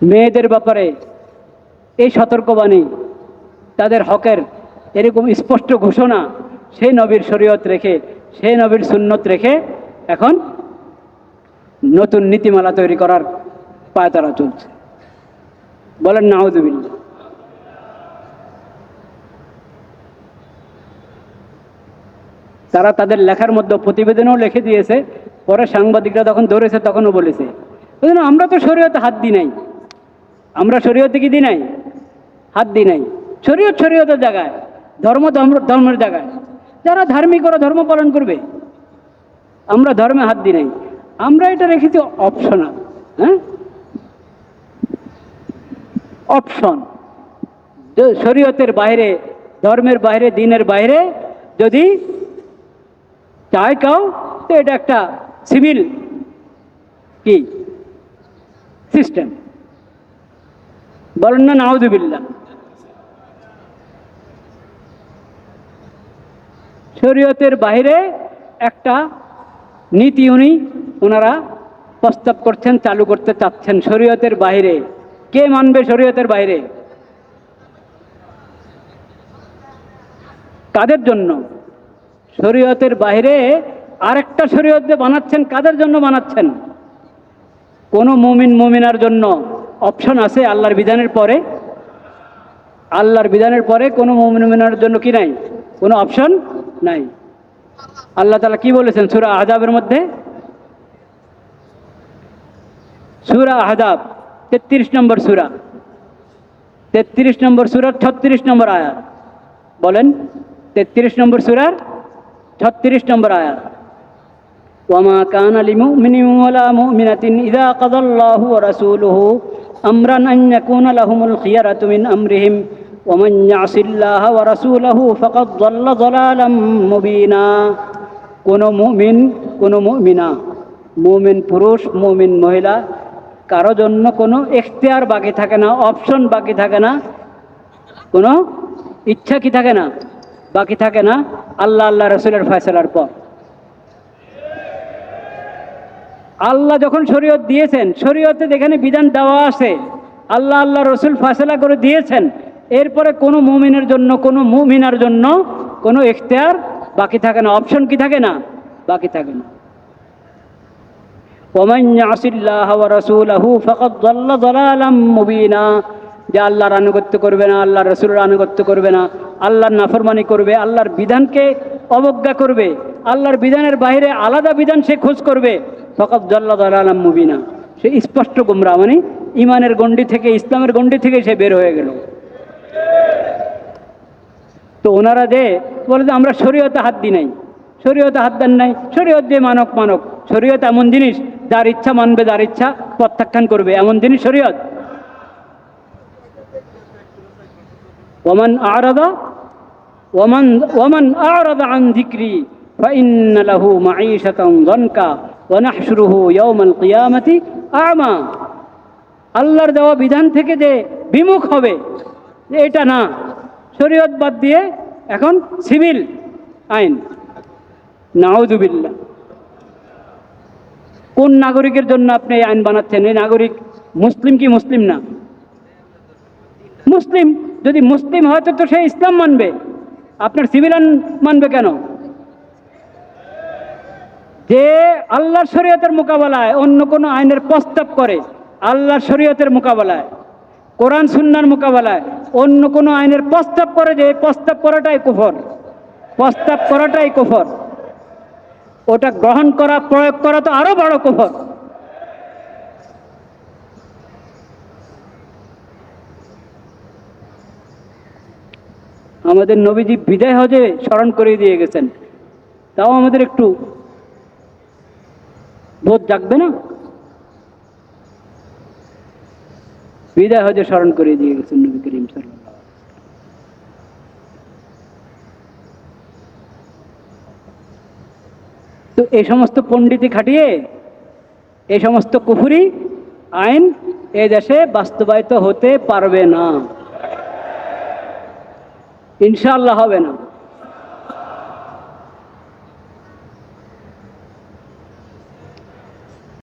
মেয়েদের ব্যাপারে এই সতর্কবাণী, তাদের হকের এরকম স্পষ্ট ঘোষণা সেই নবীর শরীয়ত রেখে, সেই নবীর সুন্নত রেখে এখন নতুন নীতিমালা তৈরি করার পায়তারা চলছে। বলেন নাউযুবিল্লাহ। তারা তাদের লেখার মধ্যে প্রতিবেদনও লিখে দিয়েছে, পরে সাংবাদিকরা যখন ধরেছে তখনও বলেছে আমরা তো শরীয়তে হাত দিই নাই, আমরা শরীয়তে কি দিই নাই, হাত দিই নাই। শরীয়ত শরীয়তের জায়গায়, ধর্ম ধর্মের জায়গায়, যারা ধার্মিক ওরা ধর্ম পালন করবে, আমরা ধর্মে হাত দিই নাই, আমরা এটা রেখেছি অপশনাল। হ্যাঁ, অপশন। শরীয়তের বাইরে, ধর্মের বাইরে, দিনের বাইরে যদি চায় কেউ, তো এটা একটা সিভিল কি সিস্টেম। বলেন না নাউযুবিল্লাহ। শরীয়তের বাইরে একটা নীতি ওনারা প্রস্তাব করছেন, চালু করতে চাচ্ছেন। শরীয়তের বাইরে কে মানবে? শরীয়তের বাইরে কাদের জন্য? শরীয়তের বাইরে আরেকটা শরীয়ত যে বানাচ্ছেন, কাদের জন্য বানাচ্ছেন? কোন মুমিন মুমিনার জন্য অপশন আছে আল্লাহর বিধানের পরে? আল্লাহর বিধানের পরে কোনো মুমিন মুমিনার জন্য কি নাই? কোনো অপশন নাই। আল্লাহ তাআলা কি বলেছেন সূরা আহজাবের মধ্যে? সূরা আহজাব 33 নম্বর সূরা, 33 নম্বর সূরার 36 নম্বর আয়াত। বলেন 33 নম্বর সূরার 36 নম্বর আয়াত। ওয়ামা কানা লিমুমিনিন ওয়ালা মুমিনাতিন ইযা কাযাল্লাহু ওয়া রাসূলুহু আমরান আন ইয়াকুনা লাহুমুল খিয়ারাতু মিন আমরিহিম ওয়া মান ইয়াসিল্লাহা ওয়া রাসূলুহু ফাকাদ যাল্লা যালালাম মুবিনা। কোন মুমিন, কোন মুমিনা, মুমিন পুরুষ, মুমিন মহিলা, কারো জন্য কোনো ইখতিয়ার বাকি থাকে না, অপশন বাকি থাকে না, কোনো ইচ্ছা কি থাকে না, বাকি থাকে না আল্লাহ আল্লাহ রসুলের ফয়সালার পর। আল্লাহ যখন শরীয়ত দিয়েছেন, শরীয়তে যেখানে বিধান দেওয়া আছে, আল্লাহ আল্লাহ রসুল ফয়সালা করে দিয়েছেন, এরপরে কোনো মুমিনের জন্য, কোনো মুমিনার জন্য কোনো ইখতিয়ার বাকি থাকে না, অপশন কি থাকে না, বাকি থাকে না। ওমান ইয়াসিল্লাহা ওয়া রাসূলাহু ফাকাদ যাল্লা যালালাম মুবিনা। যে আল্লাহর আনুগত্য করবে না, আল্লাহর রাসূলের আনুগত্য করবে না, আল্লাহর নাফরমানি করবে, আল্লাহর বিধানকে অবজ্ঞা করবে, আল্লাহর বিধানের বাইরে আলাদা বিধান সে খোঁজ করবে, ফাকাদ যাল্লা যালালাম মুবিনা, সে স্পষ্ট গুমরাহ, মানে ইমানের গণ্ডি থেকে, ইসলামের গণ্ডি থেকে সে বের হয়ে গেল। তো ওনারা যে বলে যে আমরা শরীয়তে হাত দিই নাই, শরীয়তে হাত দেন নাই, শরীয়ত দিয়ে মানক মানক। শরীয়ত এমন জিনিস, যার ইচ্ছা মানবে, যার ইচ্ছা প্রত্যাখ্যান করবে, এমন জিনিস শরীয়ত। ওমান আ'রাদা আন যিকরি ফাইন্না লাহু মাঈশাতান যানকা ওয়া নাহশুরুহু ইয়াওমাল কিয়ামাতি আ'মা। আল্লাহর দেওয়া বিধান থেকে যে বিমুখ হবে, এটা না, শরীয়ত বাদ দিয়ে এখন সিভিল আইন। নাউযুবিল্লাহ। কোন নাগরিকের জন্য আপনি এই আইন বানাচ্ছেন? এই নাগরিক মুসলিম কি মুসলিম না? মুসলিম। যদি মুসলিম হয় তো সে ইসলাম মানবে, আপনার সিভিল আইন মানবে কেন? যে আল্লাহর শরীয়তের মোকাবেলায় অন্য কোনো আইনের প্রস্তাব করে, আল্লাহর শরীয়তের মোকাবেলায়, কোরআন সুন্নাহর মোকাবেলায় অন্য কোনো আইনের প্রস্তাব করে, যে প্রস্তাব করাটাই কুফর, প্রস্তাব করাটাই কুফর। ওটা গ্রহণ করা, প্রয়োগ করা তো আরো বড় কুফর। আমাদের নবীজি বিদায় হজে স্মরণ করে দিয়ে গেছেন, তাও আমাদের একটু বোধ জাগবে না? বিদায় হজে স্মরণ করে দিয়ে গেছেন নবী করিম সাল্লাল্লাহু আলাইহি ওয়াসাল্লাম। তো এই সমস্ত পণ্ডিতি খাটিয়ে, এই সমস্ত কুফরি আইন এই দেশে বাস্তবায়িত হতে পারবে না, ইনশাআল্লাহ হবে না।